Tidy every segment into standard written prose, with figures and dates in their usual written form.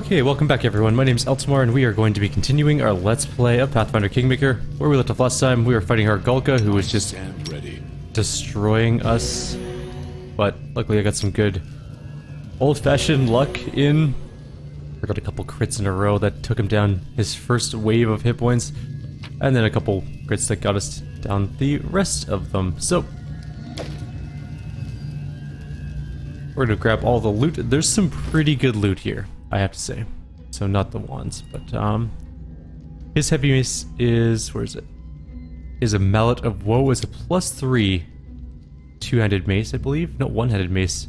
Okay, welcome back everyone. My name's Eltimar and we are going to be continuing our Let's Play of Pathfinder Kingmaker. Where we left off last time, we were fighting our Gulka who was just destroying us. But luckily I got some good old-fashioned luck in. I got a couple crits in a row that took him down his first wave of hit points. And then a couple crits that got us down the rest of them. So we're gonna grab all the loot. There's some pretty good loot here, I have to say. So not the wands, but his heavy mace is, where is it? Is a mallet of woe, is a +3 two-handed mace, I believe. No, one-handed mace.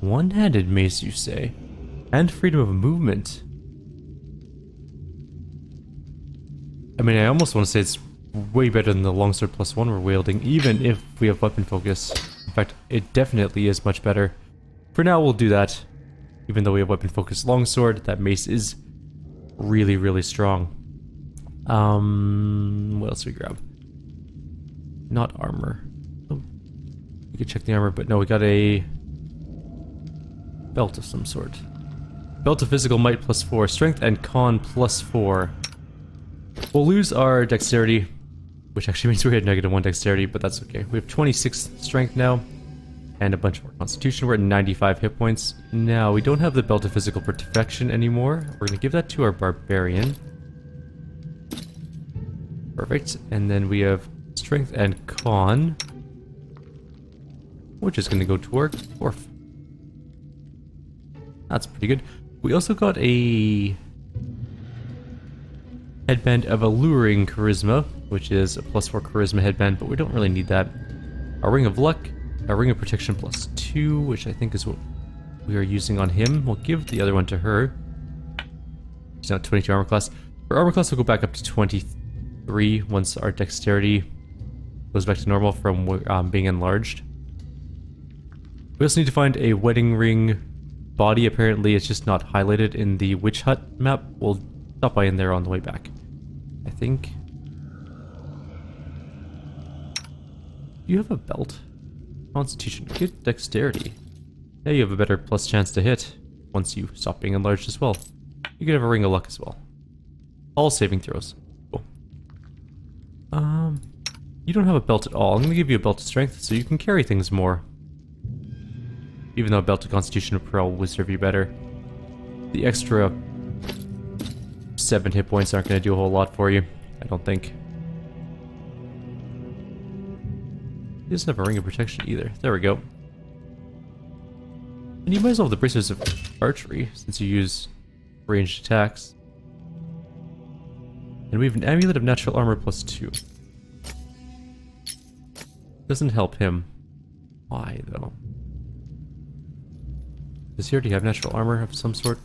One-handed mace, you say? And freedom of movement. I mean, I almost want to say it's way better than the longsword +1 we're wielding, even if we have weapon focus. In fact, it definitely is much better. For now, we'll do that. Even though we have weapon focus longsword, that mace is really, really strong. What else do we grab? Not armor. Oh, we could check the armor, but no, we got a belt of some sort. Belt of physical might +4, strength and con +4. We'll lose our dexterity, which actually means we had -1 dexterity, but that's okay. We have 26 strength now, and a bunch of our constitution. We're at 95 hit points. Now, we don't have the belt of physical perfection anymore. We're going to give that to our barbarian. Perfect. And then we have strength and con, which is going to go to our dwarf. That's pretty good. We also got a headband of alluring charisma, which is a +4 charisma headband, but we don't really need that. A ring of luck, a ring of protection +2, which I think is what we are using on him. We'll give the other one to her. She's now 22 armor class. For armor class, we'll go back up to 23 once our dexterity goes back to normal from being enlarged. We also need to find a wedding ring body. Apparently, it's just not highlighted in the witch hut map. We'll stop by in there on the way back, I think. You have a belt. Constitution. Good dexterity. Now you have a better plus chance to hit once you stop being enlarged as well. You could have a ring of luck as well. All saving throws. Cool. You don't have a belt at all. I'm gonna give you a belt of strength so you can carry things more. Even though a belt of constitution of pearl would serve you better. The extra 7 hit points aren't gonna do a whole lot for you, I don't think. He doesn't have a ring of protection either. There we go. And you might as well have the bracers of archery, since you use ranged attacks. And we have an amulet of natural armor +2. Doesn't help him. Why, though? Does he already have natural armor of some sort?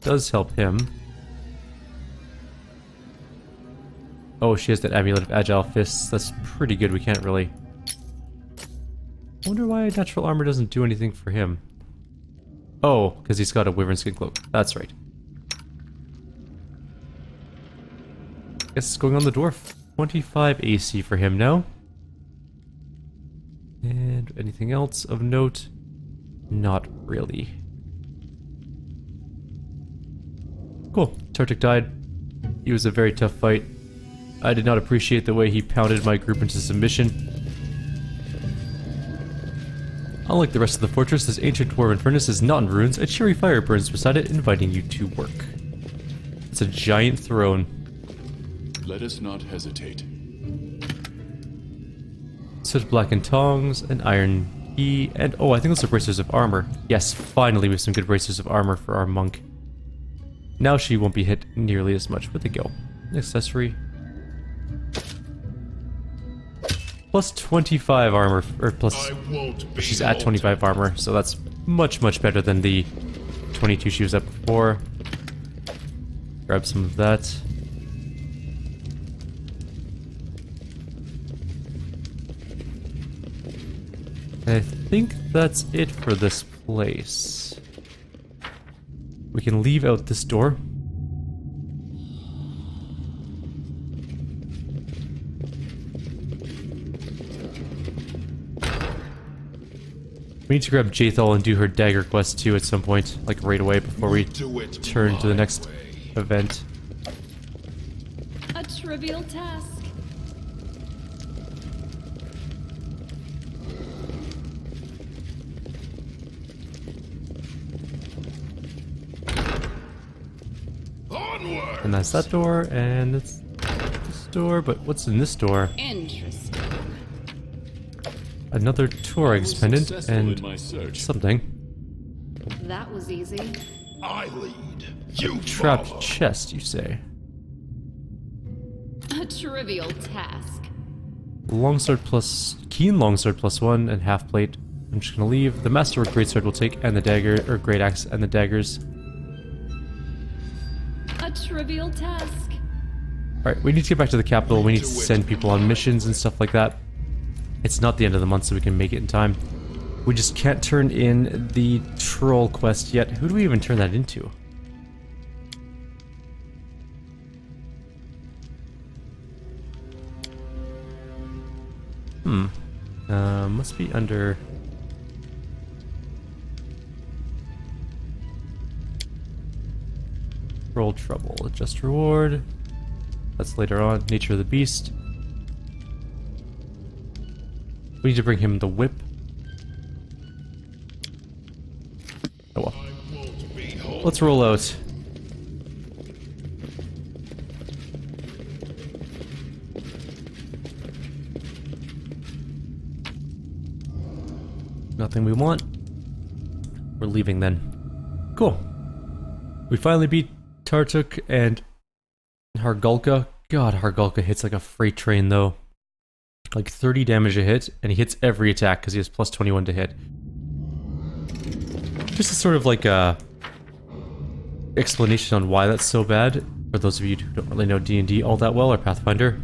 Does help him. Oh, she has that amulet of agile fists. That's pretty good. We can't really... I wonder why natural armor doesn't do anything for him. Oh, because he's got a wyvern skin cloak. That's right. Guess it's going on the dwarf. 25 AC for him now. And anything else of note? Not really. Cool. Tartic died. He was a very tough fight. I did not appreciate the way he pounded my group into submission. Unlike the rest of the fortress, this ancient dwarven furnace is not in ruins. A cheery fire burns beside it, inviting you to work. It's a giant throne. Let us not hesitate. Soot blackened tongs, an iron key, and oh, I think those are bracers of armor. Yes, finally we have some good bracers of armor for our monk. Now she won't be hit nearly as much. Where'd they go? An accessory. +25 armor, or plus... She's at 25 armor, so that's much, much better than the 22 she was at before. Grab some of that. I think that's it for this place. We can leave out this door. We need to grab Jaethal and do her dagger quest too at some point, like right away before we turn to the next event. A trivial task. Onward! And that's that door, and it's this door, but what's in this door? Interesting. Another Tuareg pendant, and my search. something. That was easy. I lead. You Trapped follow. chest, you say? A trivial task. Longsword plus... Keen longsword plus 1, and half plate. I'm just gonna leave. The masterwork greatsword will take, and the dagger, or great axe, and the daggers. A trivial task. Alright, we need to get back to the capital. We need to send people on missions and stuff like that. It's not the end of the month, so we can make it in time. We just can't turn in the troll quest yet. Who do we even turn that into? Must be under... Troll trouble. Adjust reward. That's later on. Nature of the beast. We need to bring him the whip. Oh well. Let's roll out. Nothing we want. We're leaving then. Cool. We finally beat Tartuk and Hargulka. God, Hargulka hits like a freight train though. Like 30 damage a hit, and he hits every attack because he has plus 21 to hit. Just a sort of like a explanation on why that's so bad, for those of you who don't really know D&D all that well, or Pathfinder.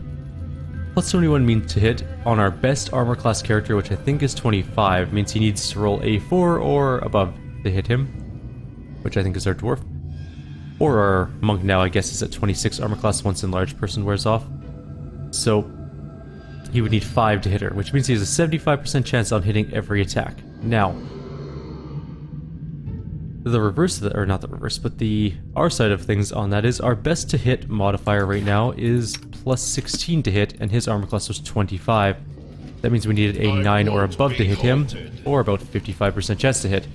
Plus 21 means to hit on our best armor class character, which I think is 25, means he needs to roll a 4 or above to hit him, which I think is our dwarf. Or our monk now, I guess, is at 26 armor class once enlarged person wears off. So he would need 5 to hit her, which means he has a 75% chance on hitting every attack. Now, the reverse of that, or not the reverse, but our side of things on that is our best to hit modifier right now is plus 16 to hit, and his armor class was 25. That means we needed a 9 or above to hit him, or about 55% chance to hit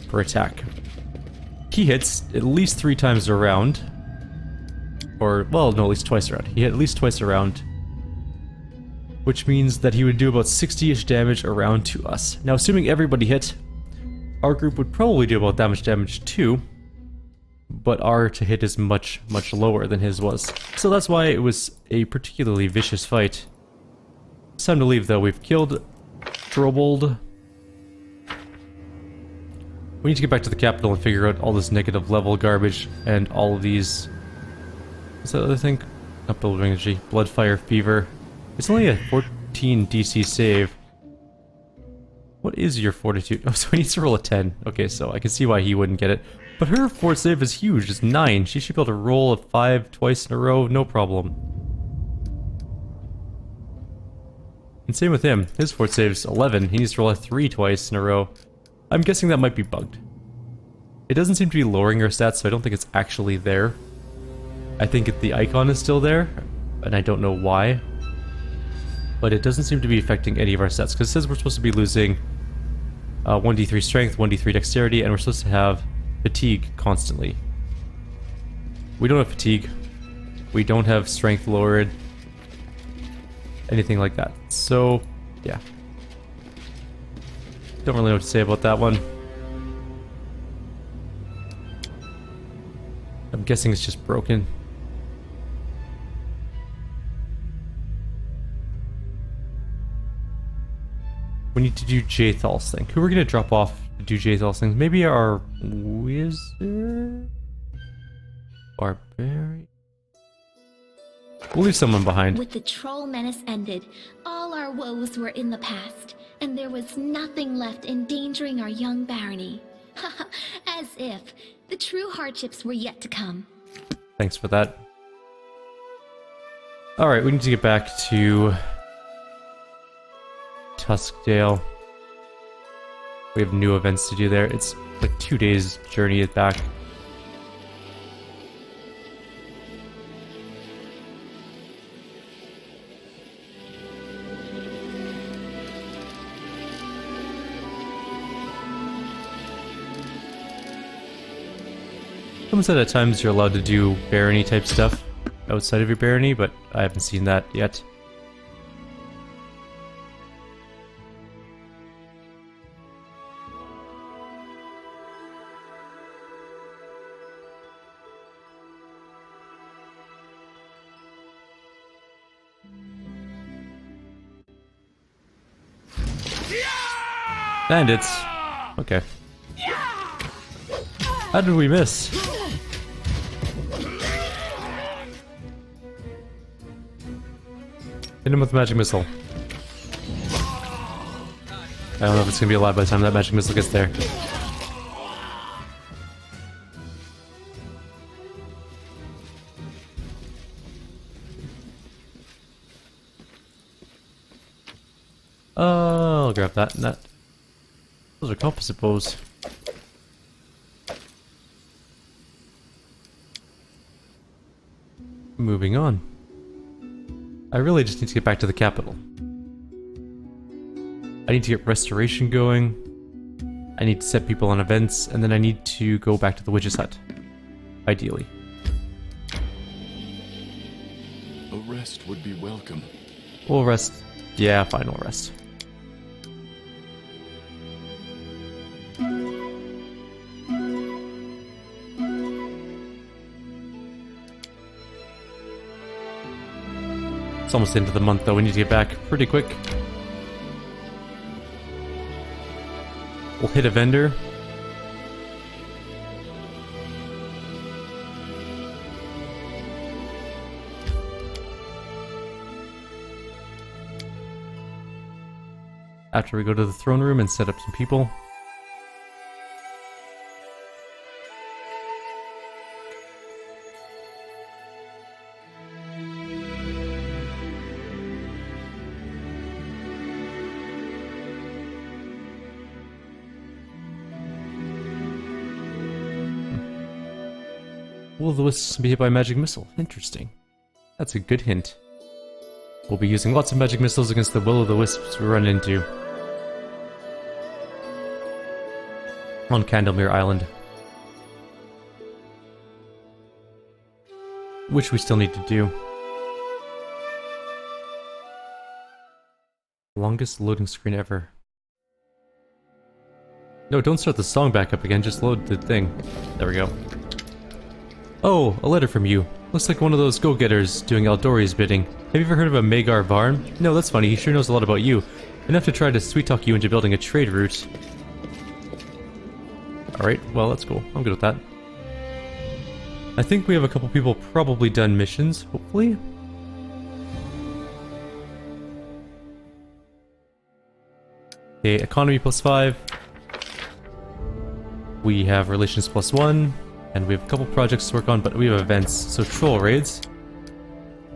per attack. He hits at least 3 times a round, or, well, no, at least twice a round. He hit at least twice a round, which means that he would do about 60-ish damage a round to us. Now, assuming everybody hit, our group would probably do about that much damage too, but our to hit is much, much lower than his was. So that's why it was a particularly vicious fight. It's time to leave though. We've killed Drobold. We need to get back to the capital and figure out all this negative level garbage and all of these... What's that other thing? Not building energy. Bloodfire Fever. It's only a 14 DC save. What is your fortitude? Oh, so he needs to roll a 10. Okay, so I can see why he wouldn't get it. But her fort save is huge. It's 9. She should be able to roll a 5 twice in a row, no problem. And same with him. His fort save's 11. He needs to roll a 3 twice in a row. I'm guessing that might be bugged. It doesn't seem to be lowering her stats, so I don't think it's actually there. I think the icon is still there, and I don't know why. But it doesn't seem to be affecting any of our stats, because it says we're supposed to be losing 1d3 strength, 1d3 dexterity, and we're supposed to have fatigue constantly. We don't have fatigue. We don't have strength lowered. Anything like that. So, yeah. Don't really know what to say about that one. I'm guessing it's just broken. We need to do Jaethal's thing. Who are we going to drop off to do Jaethal's thing? Maybe our wizard? Barbarian? We'll leave someone behind. With the troll menace ended, all our woes were in the past, and there was nothing left endangering our young barony. As if. The true hardships were yet to come. Thanks for that. Alright, we need to get back to Tuskdale. We have new events to do there. It's like 2 days journey back. Someone said at times you're allowed to do barony type stuff outside of your barony, but I haven't seen that yet. Bandits. Okay. How did we miss? Hit him with the magic missile. I don't know if it's gonna be alive by the time that magic missile gets there. I'll grab that and that. Those are composite bows. Moving on. I really just need to get back to the capital. I need to get restoration going. I need to set people on events, and then I need to go back to the witch's hut. Ideally. A rest would be welcome. We'll rest. Yeah, fine, we'll rest. It's almost the end of the month though, we need to get back pretty quick. We'll hit a vendor. After we go to the throne room and set up some people. Will-o'-the-wisps be hit by a magic missile? Interesting. That's a good hint. We'll be using lots of magic missiles against the will-o'-the-wisps we run into. On Candlemere Island. Which we still need to do. Longest loading screen ever. No, don't start the song back up again, just load the thing. There we go. Oh, a letter from you. Looks like one of those go-getters doing Eldori's bidding. Have you ever heard of a Magar Varn? No, that's funny, he sure knows a lot about you. Enough to try to sweet-talk you into building a trade route. Alright, well that's cool. I'm good with that. I think we have a couple people probably done missions, hopefully? Okay, economy +5. We have relations +1. And we have a couple projects to work on, but we have events. So troll raids.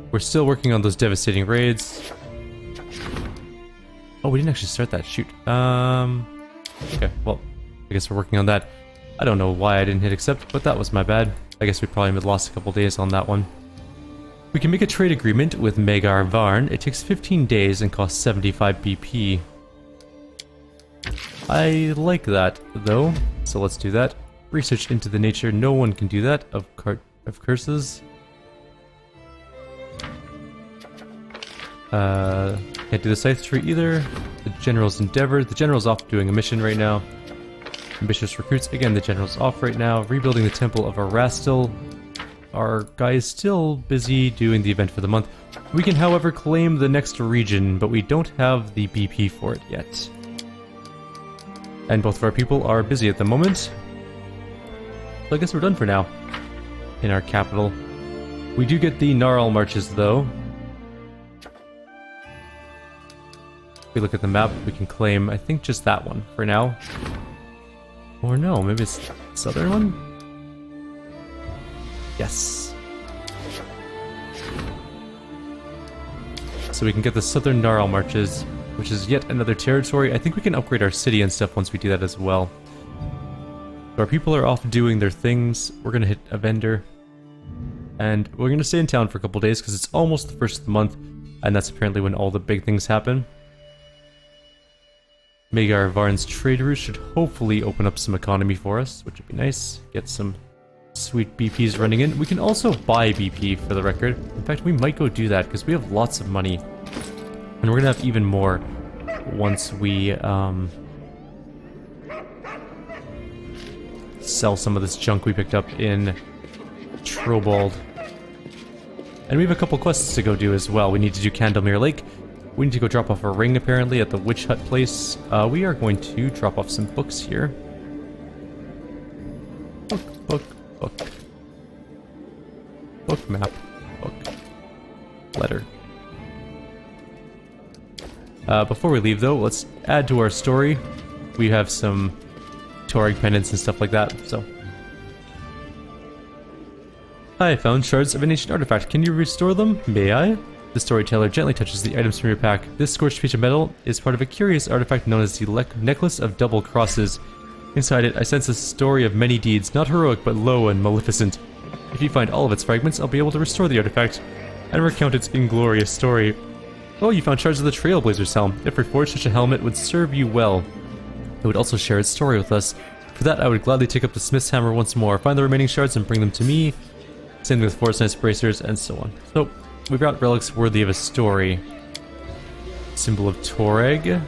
We're still working on those devastating raids. Oh, we didn't actually start that. Shoot. Okay, well, I guess we're working on that. I don't know why I didn't hit accept, but that was my bad. I guess we probably lost a couple days on that one. We can make a trade agreement with Magar Varn. It takes 15 days and costs 75 BP. I like that, though. So let's do that. Research into the nature, no one can do that, of curses. Can't do the scythe tree either. The general's endeavor. The general's off doing a mission right now. Ambitious recruits. Again, the general's off right now. Rebuilding the temple of Arastil. Our guy is still busy doing the event for the month. We can, however, claim the next region, but we don't have the BP for it yet. And both of our people are busy at the moment. So I guess we're done for now. In our capital. We do get the Gnarl marches though. If we look at the map, we can claim, I think, just that one for now. Or no, maybe it's the southern one? Yes. So we can get the southern Gnarl marches. which is yet another territory. I think we can upgrade our city and stuff once we do that as well. So our people are off doing their things. We're going to hit a vendor. And we're going to stay in town for a couple days because it's almost the first of the month. And that's apparently when all the big things happen. Magar Varn's trade route should hopefully open up some economy for us, which would be nice. Get some sweet BPs running in. We can also buy BP for the record. In fact, we might go do that because we have lots of money. And we're going to have even more once we sell some of this junk we picked up in Trobald. And we have a couple quests to go do as well. We need to do Candlemere Lake. We need to go drop off a ring, apparently, at the Witch Hut place. We are going to drop off some books here. Book. Book map. Book. Letter. Before we leave, though, let's add to our story. We have some Torag pendants and stuff like that, so... I found shards of an ancient artifact. Can you restore them? May I? The storyteller gently touches the items from your pack. This scorched piece of metal is part of a curious artifact known as the Necklace of Double Crosses. Inside it, I sense a story of many deeds, not heroic but low and maleficent. If you find all of its fragments, I'll be able to restore the artifact and recount its inglorious story. Oh, you found shards of the Trailblazer's helm. If reforged, such a helmet would serve you well. It would also share its story with us. For that, I would gladly take up the Smith's Hammer once more, find the remaining shards and bring them to me. Same with Forest Knight's Bracers, and so on. So, we've got relics worthy of a story. Symbol of Torag.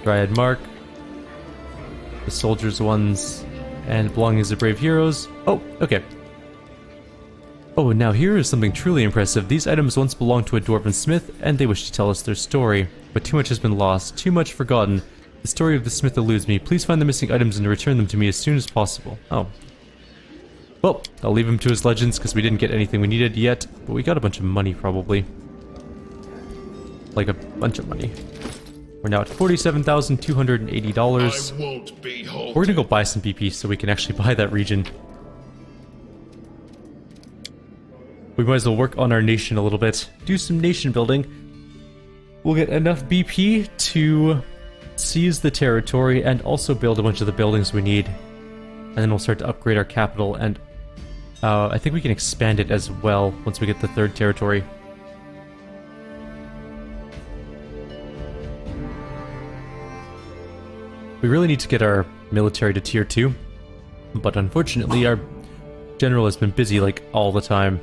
Dryad Mark. The soldiers' ones. And belongings of brave heroes. Oh, okay. Oh, now here is something truly impressive. These items once belonged to a dwarven smith, and they wish to tell us their story. But too much has been lost, too much forgotten. The story of the smith eludes me. Please find the missing items and return them to me as soon as possible. Oh. Well, I'll leave him to his legends because we didn't get anything we needed yet, but we got a bunch of money probably. Like a bunch of money. We're now at $47,280. I won't be halted. We're gonna go buy some BP so we can actually buy that region. We might as well work on our nation a little bit. Do some nation building. We'll get enough BP to seize the territory and also build a bunch of the buildings we need. And then we'll start to upgrade our capital, and I think we can expand it as well once we get the third territory. We really need to get our military to tier 2, but unfortunately our general has been busy like all the time.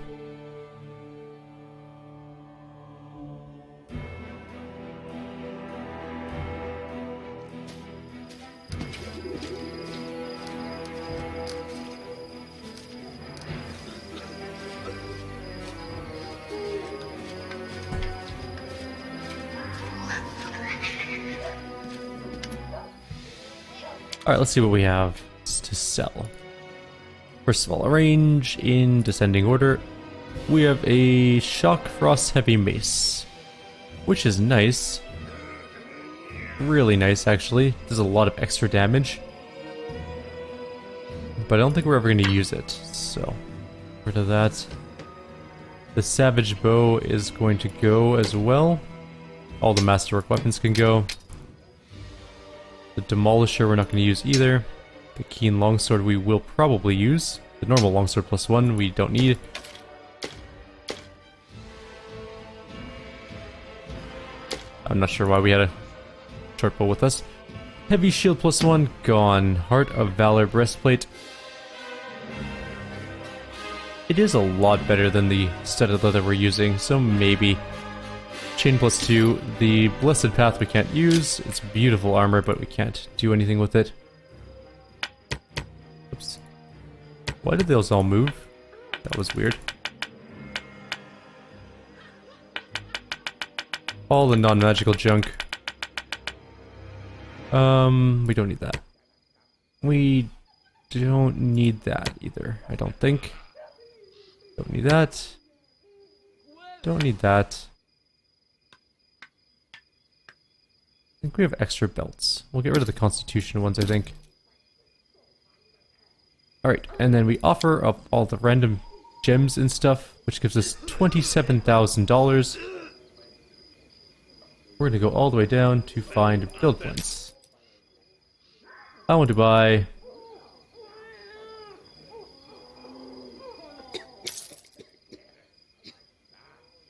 Alright, let's see what we have to sell. First of all, arrange in descending order. We have a Shock Frost Heavy Mace, which is nice. Really nice, actually. Does a lot of extra damage. But I don't think we're ever going to use it, so rid of that. The Savage Bow is going to go as well. All the Masterwork weapons can go. The Demolisher we're not going to use either. The Keen Longsword we will probably use. The normal Longsword +1 we don't need. I'm not sure why we had a short bow with us. Heavy Shield +1 gone. Heart of Valor Breastplate. It is a lot better than the studded leather we're using, so maybe. Chain +2, the Blessed Path we can't use. It's beautiful armor, but we can't do anything with it. Oops. Why did those all move? That was weird. All the non-magical junk. We don't need that. We don't need that either, I don't think. Don't need that. Don't need that. I think we have extra belts. We'll get rid of the Constitution ones, I think. Alright, and then we offer up all the random gems and stuff, which gives us $27,000. We're gonna go all the way down to find build points. I want to buy...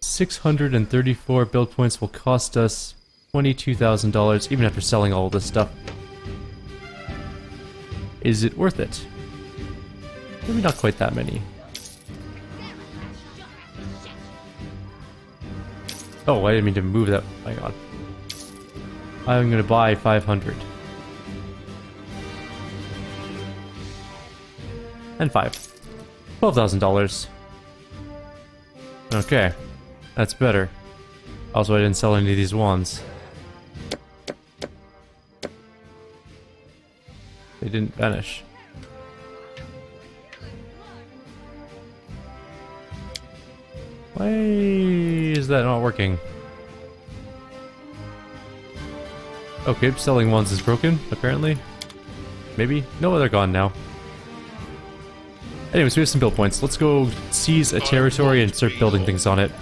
$634 build points will cost us $22,000 even after selling all of this stuff. Is it worth it? Maybe not quite that many. Oh, I didn't mean to move that. Hang on. I'm gonna buy 500. And 5. $12,000. Okay. That's better. Also, I didn't sell any of these wands. They didn't vanish. Why is that not working? Okay, selling wands is broken, apparently. Maybe? No, they're gone now. Anyways, we have some build points. Let's go seize a territory and start building things on it.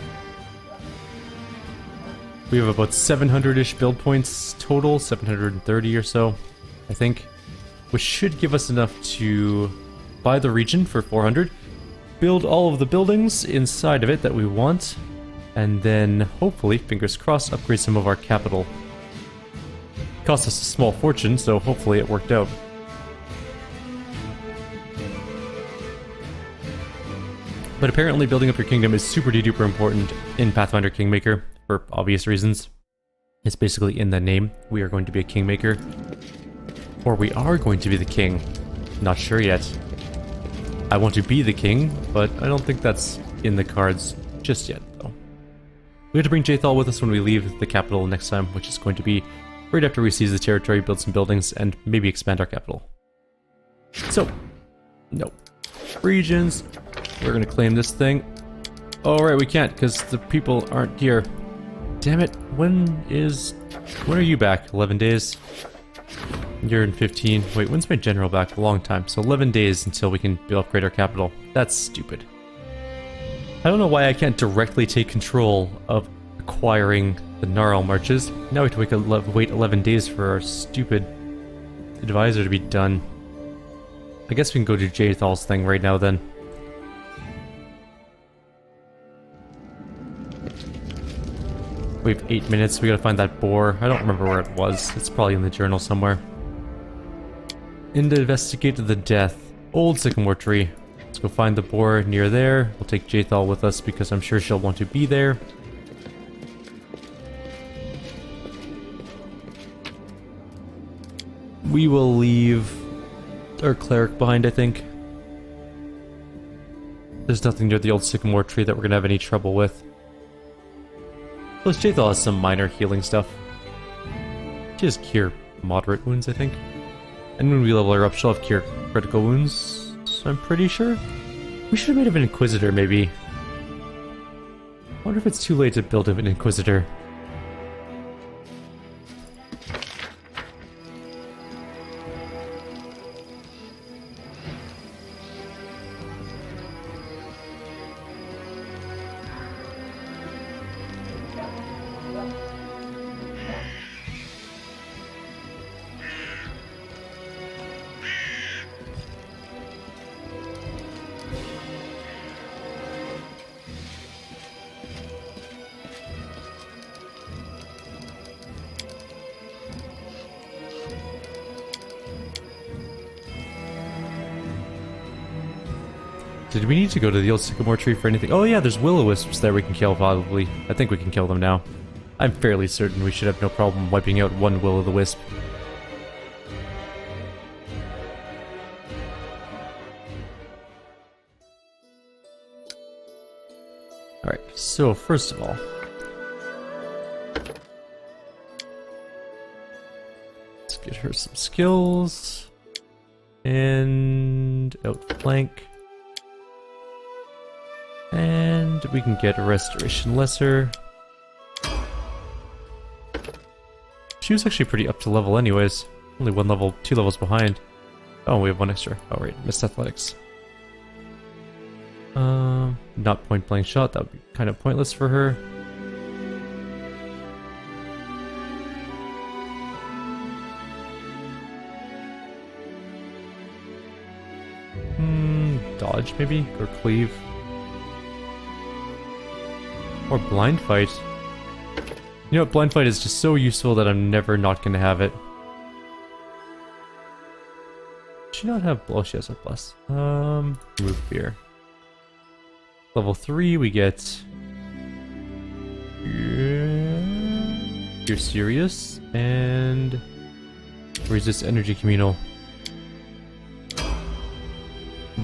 We have about 700-ish build points total, 730 or so, I think. Which should give us enough to buy the region for 400, build all of the buildings inside of it that we want, and then hopefully, fingers crossed, upgrade some of our capital. Cost us a small fortune, so hopefully it worked out. But apparently building up your kingdom is super duper important in Pathfinder Kingmaker, for obvious reasons. It's basically in the name. We are going to be a kingmaker. Or we are going to be the king. Not sure yet. I want to be the king, but I don't think that's in the cards just yet, though. We have to bring Jaethal with us when we leave the capital next time, which is going to be right after we seize the territory, build some buildings, and maybe expand our capital. So, no. Regions. We're gonna claim this thing. Oh, right, we can't, because the people aren't here. Damn it, when are you back? 11 days? You're in 15. Wait, when's my general back? A long time. So 11 days until we can upgrade our capital. That's stupid. I don't know why I can't directly take control of acquiring the Gnarl Marches. Now we have to wait 11 days for our stupid advisor to be done. I guess we can go do Jaethal's thing right now then. We have 8 minutes, we gotta find that boar. I don't remember where it was. It's probably in the journal somewhere. Investigate the death. Old sycamore tree. Let's go find the boar near there. We'll take Jaethal with us because I'm sure she'll want to be there. We will leave our cleric behind, I think. There's nothing near the old sycamore tree that we're gonna have any trouble with. Plus, Jaethal has some minor healing stuff. She has cure moderate wounds, I think. And when we level her up, she'll have cure critical wounds, I'm pretty sure. We should have made him an Inquisitor, maybe. I wonder if it's too late to build him an Inquisitor. Did we need to go to the old sycamore tree for anything? Oh yeah, there's will-o-wisps there we can kill probably. I think we can kill them now. I'm fairly certain we should have no problem wiping out one will-o-the-wisp. Alright, so first of all... let's get her some skills. And... outflank. And we can get a Restoration Lesser. She was actually pretty up to level anyways. Only 2 levels behind. Oh, we have 1 extra. Oh right, missed Athletics. Not point blank shot, that would be kind of pointless for her. dodge maybe? Or cleave? Or blind fight? You know what, blind fight is just so useful that I'm never not gonna have it. Does she not have... Oh, she has a plus. Remove fear. Level 3, we get... You're serious, and... Resist energy communal.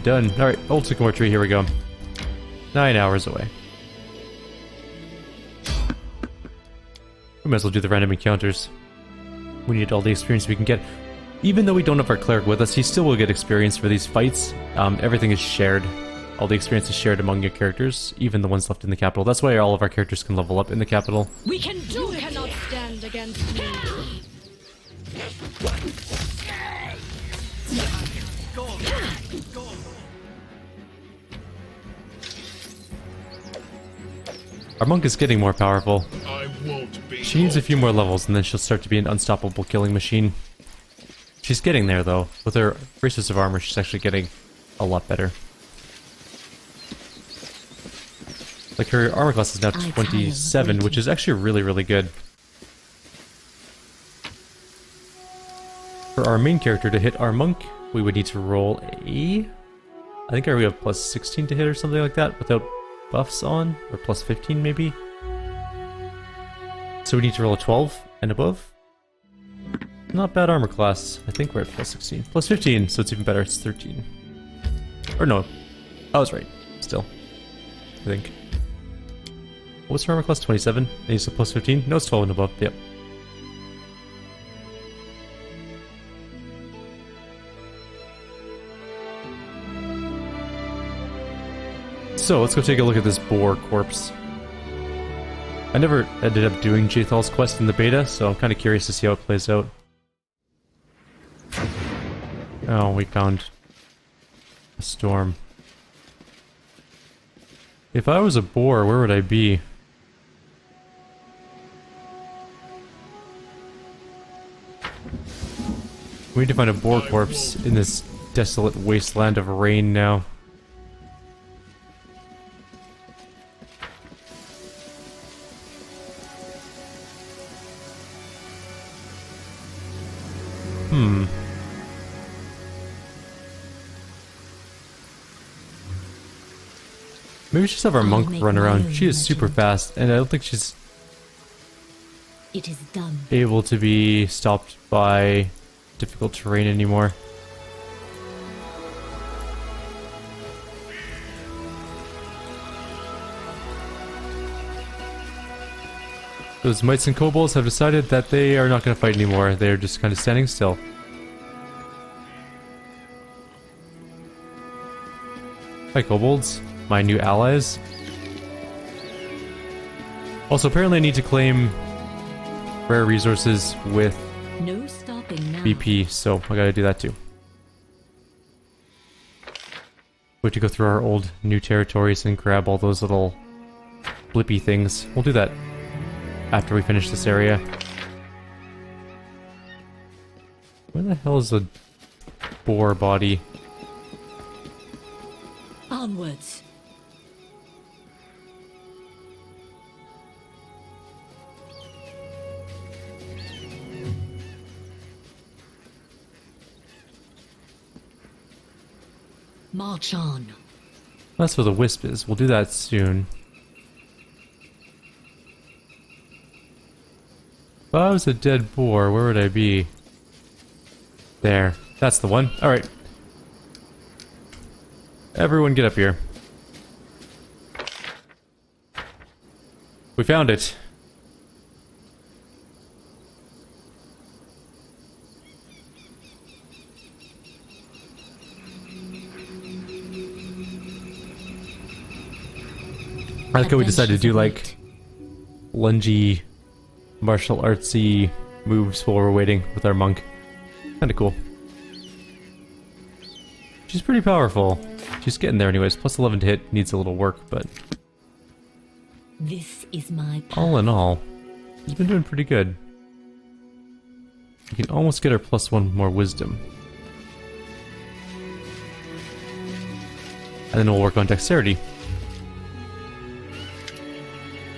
Done. Alright, old sycamore tree, here we go. 9 hours away. We might as well do the random encounters. We need all the experience we can get. Even though we don't have our cleric with us, he still will get experience for these fights. Everything is shared. All the experience is shared among your characters, even the ones left in the capital. That's why all of our characters can level up in the capital. We can do it! You cannot stand against me. Our monk is getting more powerful. I won't be. She needs a few more levels and then she'll start to be an unstoppable killing machine. She's getting there though. With her bracelets of armor, she's actually getting a lot better. Like her armor class is now 27, which is actually really, really good. For our main character to hit our monk, we would need to roll a... I think we have plus 16 to hit or something like that without buffs on, or plus 15 maybe. So we need to roll a 12 and above. Not bad armor class. I think we're at plus 16. Plus 15, so it's even better. It's 13. Or no, I was right. Still, I think. What's her armor class? 27? And he's a plus 15? No, it's 12 and above. Yep. So, let's go take a look at this boar corpse. I never ended up doing Jaethal's quest in the beta, so I'm kind of curious to see how it plays out. Oh, we found a storm. If I was a boar, where would I be? We need to find a boar corpse in this desolate wasteland of rain now. Maybe we should just have our monk run around. She is super fast, and I don't think she's It is done. able to be stopped by difficult terrain anymore. Those mites and kobolds have decided that they are not going to fight anymore. They're just kind of standing still. Hi, kobolds. My new allies. Also, apparently I need to claim rare resources with No stopping now. BP, so I gotta do that too. We have to go through our old new territories and grab all those little blippy things. We'll do that after we finish this area. Where the hell is the boar body? Onwards. March on. That's where the wisp is. We'll do that soon. If I was a dead boar, where would I be? There. That's the one. Alright. Everyone get up here. We found it. I like how we decided to do like lungy, martial artsy moves while we're waiting with our monk. Kinda cool. She's pretty powerful. She's getting there anyways. Plus 11 to hit, needs a little work, but This is my path. all in all, she's been doing pretty good. We can almost get her plus 1 more wisdom. And then we'll work on dexterity.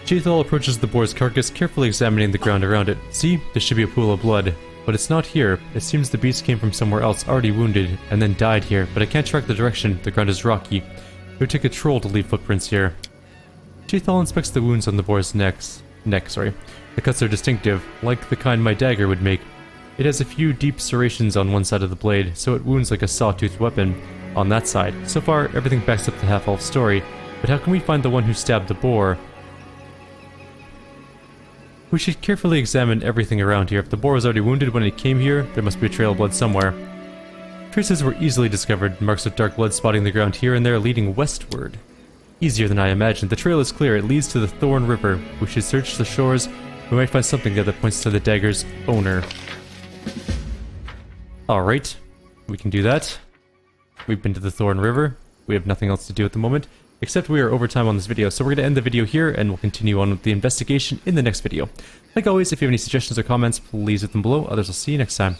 Jaethal approaches the boar's carcass, carefully examining the ground around it. See, there should be a pool of blood. But it's not here. It seems the beast came from somewhere else, already wounded, and then died here. But I can't track the direction. The ground is rocky. It would take a troll to leave footprints here. Jaethal inspects the wounds on the boar's neck. The cuts are distinctive, like the kind my dagger would make. It has a few deep serrations on one side of the blade, so it wounds like a sawtooth weapon on that side. So far, everything backs up the half-elf story, but how can we find the one who stabbed the boar? We should carefully examine everything around here. If the boar was already wounded when it came here, there must be a trail of blood somewhere. Traces were easily discovered, marks of dark blood spotting the ground here and there leading westward. Easier than I imagined. The trail is clear. It leads to the Thorn River. We should search the shores. We might find something there that points to the dagger's owner. Alright, we can do that. We've been to the Thorn River. We have nothing else to do at the moment, except we are over time on this video, so we're going to end the video here, and we'll continue on with the investigation in the next video. Like always, if you have any suggestions or comments, please leave them below. Others will see you next time.